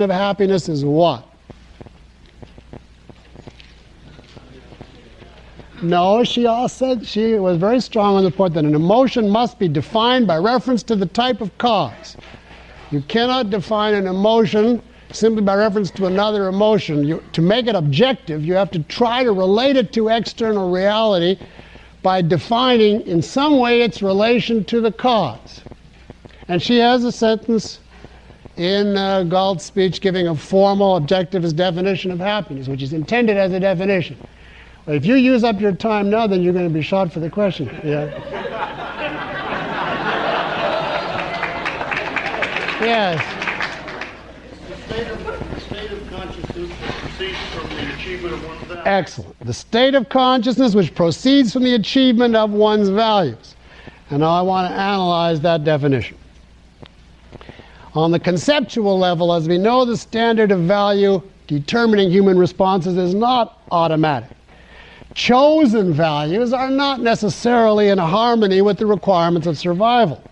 of happiness is what? No, she was very strong on the point that an emotion must be defined by reference to the type of cause. You cannot define an emotion simply by reference to another emotion. To make it objective, you have to try to relate it to external reality by defining in some way its relation to the cause. And she has a sentence in Galt's speech giving a formal objectivist definition of happiness, which is intended as a definition. But if you use up your time now, then you're going to be shot for the question. Yeah. Yes. The state of consciousness proceeds from the achievement of one's values. Excellent. The state of consciousness which proceeds from the achievement of one's values. And now I want to analyze that definition. On the conceptual level, as we know, the standard of value determining human responses is not automatic. Chosen values are not necessarily in harmony with the requirements of survival.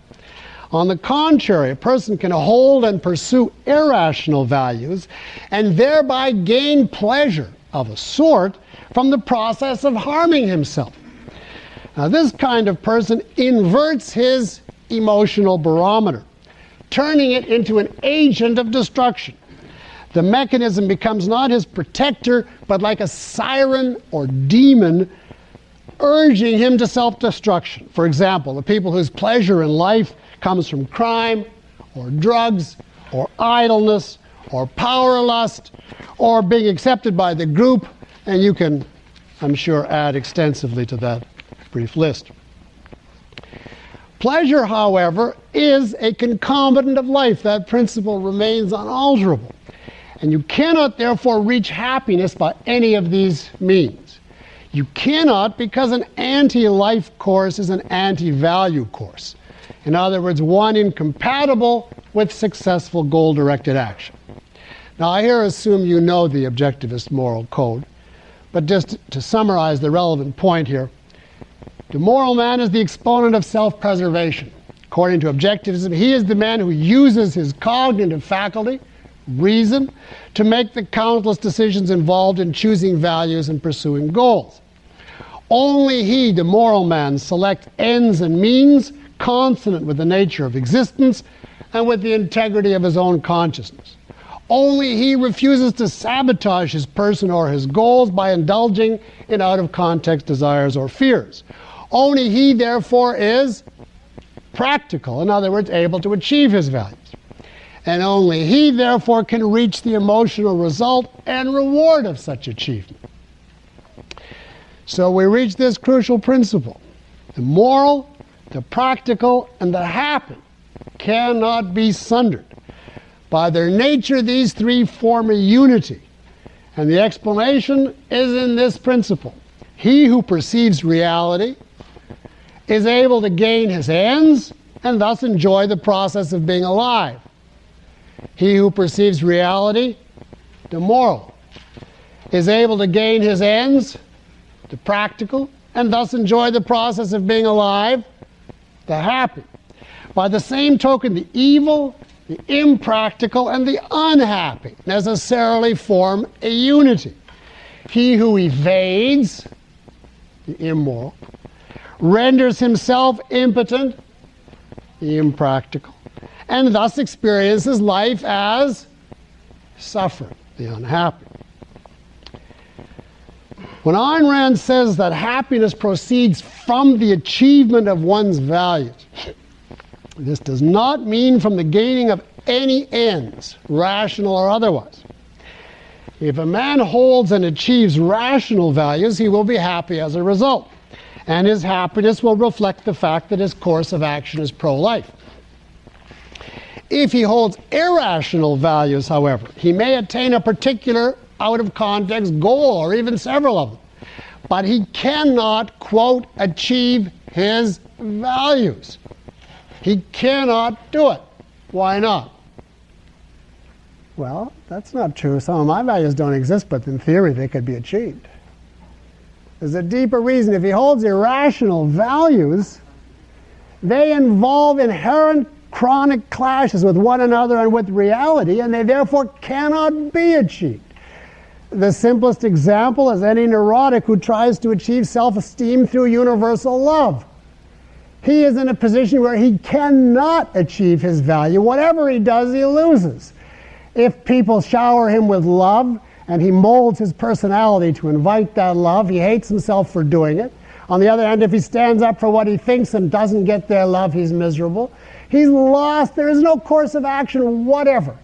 On the contrary, a person can hold and pursue irrational values and thereby gain pleasure of a sort from the process of harming himself. Now, this kind of person inverts his emotional barometer, turning it into an agent of destruction. The mechanism becomes not his protector, but like a siren or demon urging him to self-destruction. For example, the people whose pleasure in life comes from crime, or drugs, or idleness, or power lust, or being accepted by the group, and you can, I'm sure, add extensively to that brief list. Pleasure, however, is a concomitant of life. That principle remains unalterable. And you cannot, therefore, reach happiness by any of these means. You cannot, because an anti-life course is an anti-value course. In other words, one incompatible with successful goal-directed action. Now, I here assume you know the objectivist moral code, but just to summarize the relevant point here, the moral man is the exponent of self-preservation. According to objectivism, he is the man who uses his cognitive faculty, reason, to make the countless decisions involved in choosing values and pursuing goals. Only he, the moral man, selects ends and means consonant with the nature of existence and with the integrity of his own consciousness. Only he refuses to sabotage his person or his goals by indulging in out-of-context desires or fears. Only he, therefore, is practical, in other words, able to achieve his values. And only he, therefore, can reach the emotional result and reward of such achievement. So we reach this crucial principle. The moral, the practical, and the happy cannot be sundered. By their nature, these three form a unity. And the explanation is in this principle. He who perceives reality is able to gain his ends and thus enjoy the process of being alive. He who perceives reality, the moral, is able to gain his ends, the practical, and thus enjoy the process of being alive, the happy. By the same token, the evil, the impractical, and the unhappy necessarily form a unity. He who evades, the immoral, renders himself impotent, the impractical, and thus experiences life as suffering, the unhappy. When Ayn Rand says that happiness proceeds from the achievement of one's values, this does not mean from the gaining of any ends, rational or otherwise. If a man holds and achieves rational values, he will be happy as a result, and his happiness will reflect the fact that his course of action is pro-life. If he holds irrational values, however, he may attain a particular out-of-context goal, or even several of them, but he cannot, quote, achieve his values. He cannot do it. Why not? Well, that's not true. Some of my values don't exist, but in theory they could be achieved. There's a deeper reason. If he holds irrational values, they involve inherent chronic clashes with one another and with reality, and they therefore cannot be achieved. The simplest example is any neurotic who tries to achieve self-esteem through universal love. He is in a position where he cannot achieve his value. Whatever he does, he loses. If people shower him with love and he molds his personality to invite that love, he hates himself for doing it. On the other hand, if he stands up for what he thinks and doesn't get their love, he's miserable. He's lost. There is no course of action whatever.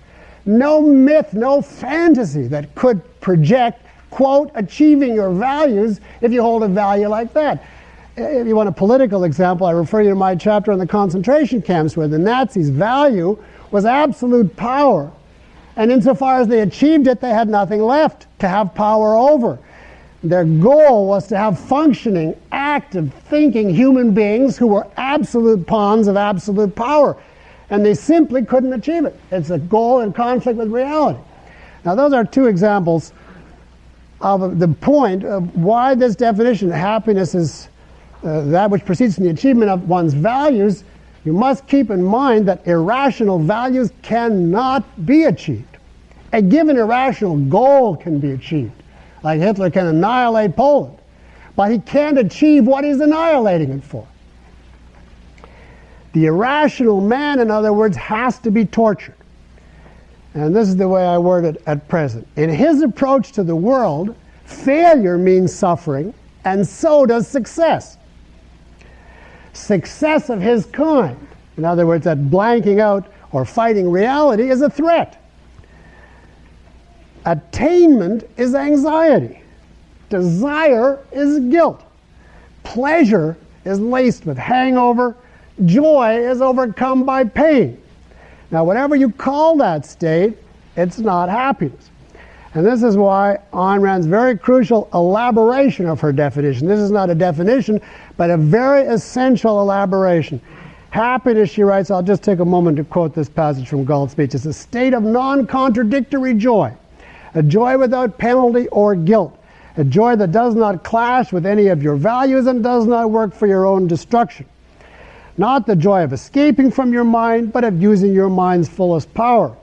No myth, no fantasy that could project, quote, achieving your values if you hold a value like that. If you want a political example, I refer you to my chapter on the concentration camps, where the Nazis' value was absolute power. And insofar as they achieved it, they had nothing left to have power over. Their goal was to have functioning, active, thinking human beings who were absolute pawns of absolute power. And they simply couldn't achieve it. It's a goal in conflict with reality. Now, those are two examples of the point of why this definition, happiness is that which proceeds from the achievement of one's values. You must keep in mind that irrational values cannot be achieved. A given irrational goal can be achieved. Like Hitler can annihilate Poland, but he can't achieve what he's annihilating it for. The irrational man, in other words, has to be tortured. And this is the way I word it at present. In his approach to the world, failure means suffering, and so does success. Success of his kind, in other words, that blanking out or fighting reality, is a threat. Attainment is anxiety. Desire is guilt. Pleasure is laced with hangover. Joy is overcome by pain. Now, whatever you call that state, it's not happiness. And this is why Ayn Rand's very crucial elaboration of her definition. This is not a definition, but a very essential elaboration. Happiness, she writes, I'll just take a moment to quote this passage from Galt's speech, is a state of non-contradictory joy, a joy without penalty or guilt, a joy that does not clash with any of your values and does not work for your own destruction. Not the joy of escaping from your mind, but of using your mind's fullest power.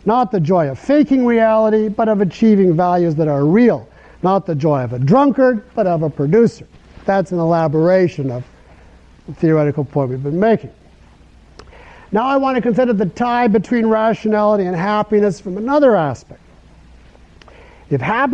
Not the joy of faking reality, but of achieving values that are real. Not the joy of a drunkard, but of a producer. That's an elaboration of the theoretical point we've been making. Now I want to consider the tie between rationality and happiness from another aspect. If happiness